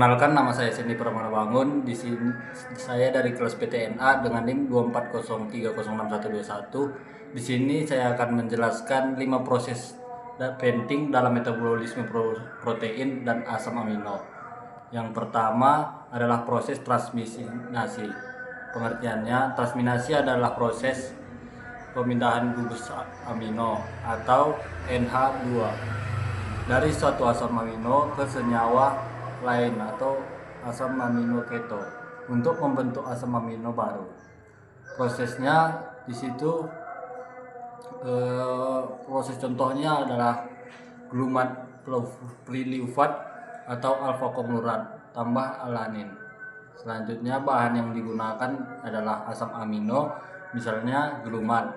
Perkenalkan, nama saya Sendi Pramana Bangun. Di sini saya dari kelas PTNA dengan NIM 240306121. Di sini saya akan menjelaskan 5 proses penting dalam metabolisme protein dan asam amino. Yang pertama adalah proses transminasi. Pengertiannya, transminasi adalah proses pemindahan gugus amino atau NH2 dari suatu asam amino ke senyawa lain atau asam amino keto untuk membentuk asam amino baru. Prosesnya di situ proses contohnya adalah glumat priliufat atau alfa konglomerat tambah alanin. Selanjutnya bahan yang digunakan adalah asam amino, misalnya glumat,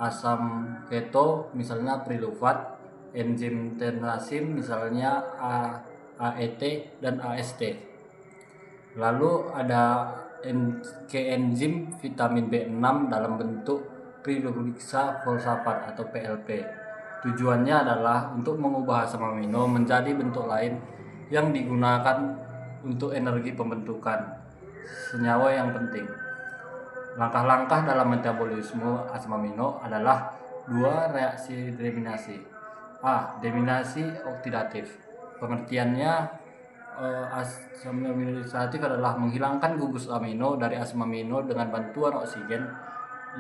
asam keto misalnya prilufat, enzim ternasin misalnya AET dan AST. Lalu ada keenzim vitamin B6 dalam bentuk priluksa fosfat atau PLP. Tujuannya adalah untuk mengubah asam amino menjadi bentuk lain yang digunakan untuk energi pembentukan senyawa yang penting. Langkah-langkah dalam metabolisme asam amino adalah 2 reaksi deminasi. Deminasi oksidatif. Pengertiannya, asam amino oksidatif adalah menghilangkan gugus amino dari asam amino dengan bantuan oksigen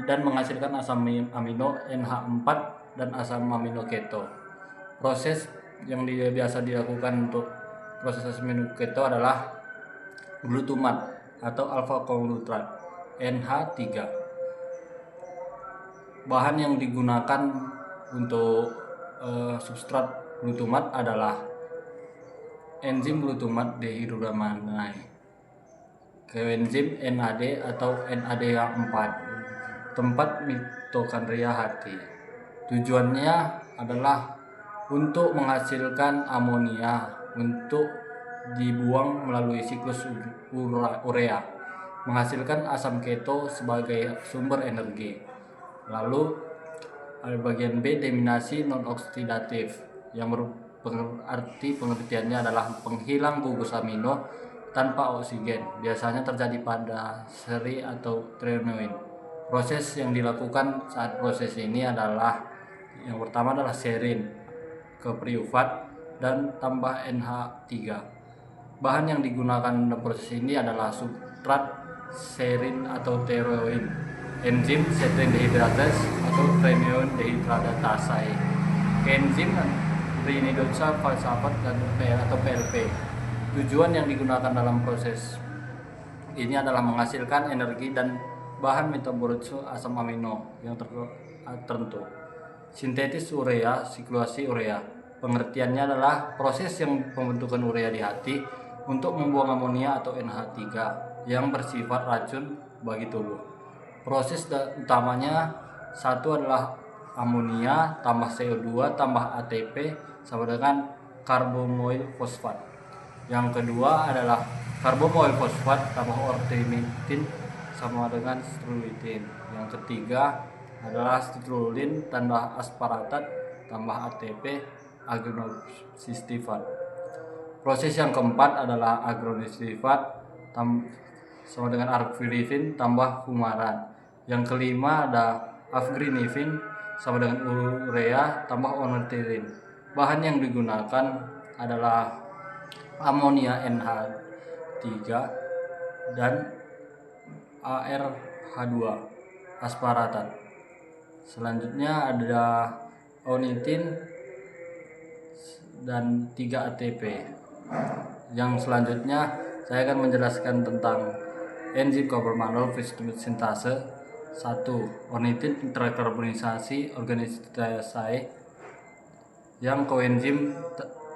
dan menghasilkan asam amino NH4 dan asam amino keto. Proses yang biasa dilakukan untuk proses asam amino keto adalah glutumat atau alfa konglomerat NH3. Bahan yang digunakan untuk substrat glutumat adalah enzim glutumat dehidrogenase, koenzim NAD atau NADH4, tempat mitokondria hati. Tujuannya adalah untuk menghasilkan amonia untuk dibuang melalui siklus urea, menghasilkan asam keto sebagai sumber energi. Lalu bagian B, deminasi non oksidatif, yang berarti pengertiannya adalah penghilang gugus amino tanpa oksigen. Biasanya terjadi pada seri atau trenoin. Proses yang dilakukan saat proses ini adalah yang pertama adalah serin ke prilufat dan tambah NH3. Bahan yang digunakan dalam proses ini adalah substrat serin atau teroin, enzim setrin dehidratase atau trenoin dehidratase, enzim rinidosa fosfat dan atau PLP. Tujuan yang digunakan dalam proses ini adalah menghasilkan energi dan bahan metabolisme asam amino yang tertentu. Sintetis urea, sikluasi urea. Pengertiannya adalah proses yang pembentukan urea di hati untuk membuang amonia atau NH3 yang bersifat racun bagi tubuh. Proses utamanya satu adalah amonia tambah CO2 tambah ATP sama dengan karbomoil fosfat. Yang kedua adalah karbomoil fosfat tambah orthomethin sama dengan strulutin. Yang ketiga adalah strulin tambah asparatat tambah ATP agronosifat. Proses yang keempat adalah agronosifat sama dengan arfilifin tambah fumaran. Yang kelima ada afgrinifin sama dengan urea tambah onotilin. Bahan yang digunakan adalah amonia NH3 dan ARH2 asparatat. Selanjutnya ada onitin dan 3 ATP. Yang selanjutnya saya akan menjelaskan tentang enzim kopermanol sintase. 1. Ornitin terkarbonisasi organisasi yang koenzim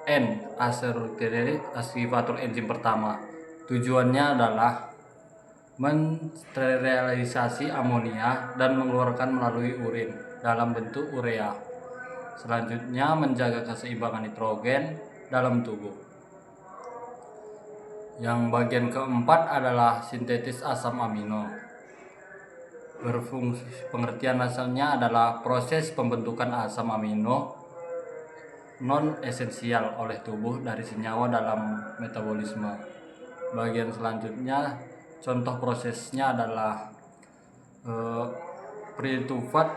N aktivator enzim pertama. Tujuannya adalah mensterilisasi amonia dan mengeluarkan melalui urin dalam bentuk urea. Selanjutnya menjaga keseimbangan nitrogen dalam tubuh. Yang bagian keempat adalah sintetis asam amino. Berfungsi, pengertian asalnya adalah proses pembentukan asam amino non esensial oleh tubuh dari senyawa dalam metabolisme. Bagian selanjutnya contoh prosesnya adalah piritufat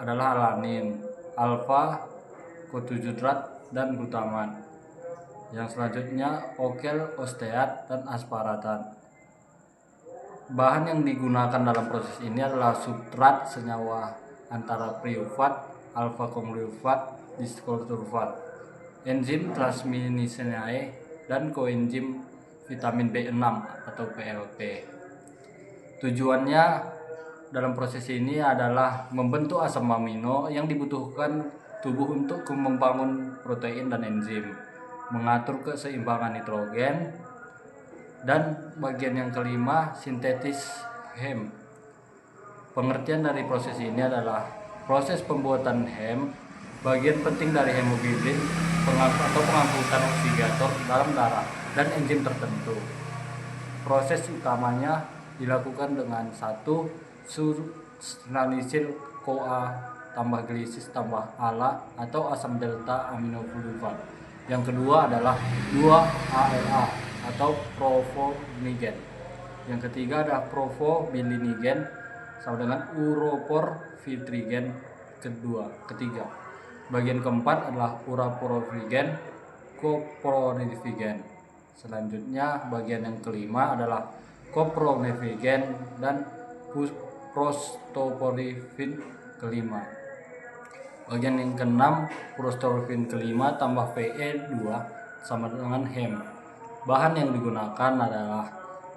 adalah alanin, alfa, kotuhidrat, dan glutamat. Yang selanjutnya okel, osteat, dan asparatan. Bahan yang digunakan dalam proses ini adalah substrat senyawa antara pirufat, alfa konglifat, disulfat, enzim transminasease, dan koenzim vitamin B6 atau PLP. Tujuannya dalam proses ini adalah membentuk asam amino yang dibutuhkan tubuh untuk membangun protein dan enzim, mengatur keseimbangan nitrogen, dan bagian yang kelima sintetis hem. Pengertian dari proses ini adalah proses pembuatan hem, bagian penting dari hemoglobin atau pengangkutan oksigenator dalam darah dan enzim tertentu. Proses utamanya dilakukan dengan 1. Succinylcyl CoA tambah glisis tambah ALA atau asam delta aminoglycat. Yang kedua adalah 2 ALA atau profoninigen. Yang ketiga adalah profobilinigen sama dengan uroporfitrigen ketiga. Bagian keempat adalah uraporfigen copronifigen. Selanjutnya bagian yang kelima adalah copronifigen dan prostoporfin kelima. Bagian yang keenam prostoporfin kelima tambah Pe2 sama dengan hem. Bahan yang digunakan adalah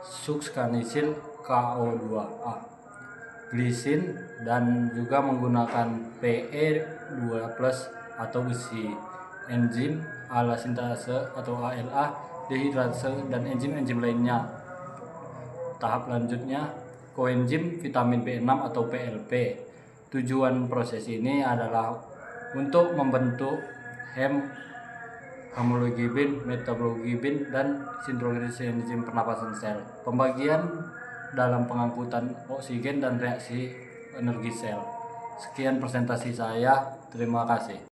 succinylcyl CoA, glisin, dan juga menggunakan Pe2+ atau besi, enzim ALA sintase atau ALA dehidrase, dan enzim-enzim lainnya. Tahap lanjutnya koenzim vitamin B6 atau PLP. Tujuan proses ini adalah untuk membentuk hemoglobin, metaboglobin, dan sinkronisasi enzim pernapasan sel, pembagian dalam pengangkutan oksigen, dan reaksi energi sel. Sekian presentasi saya, terima kasih.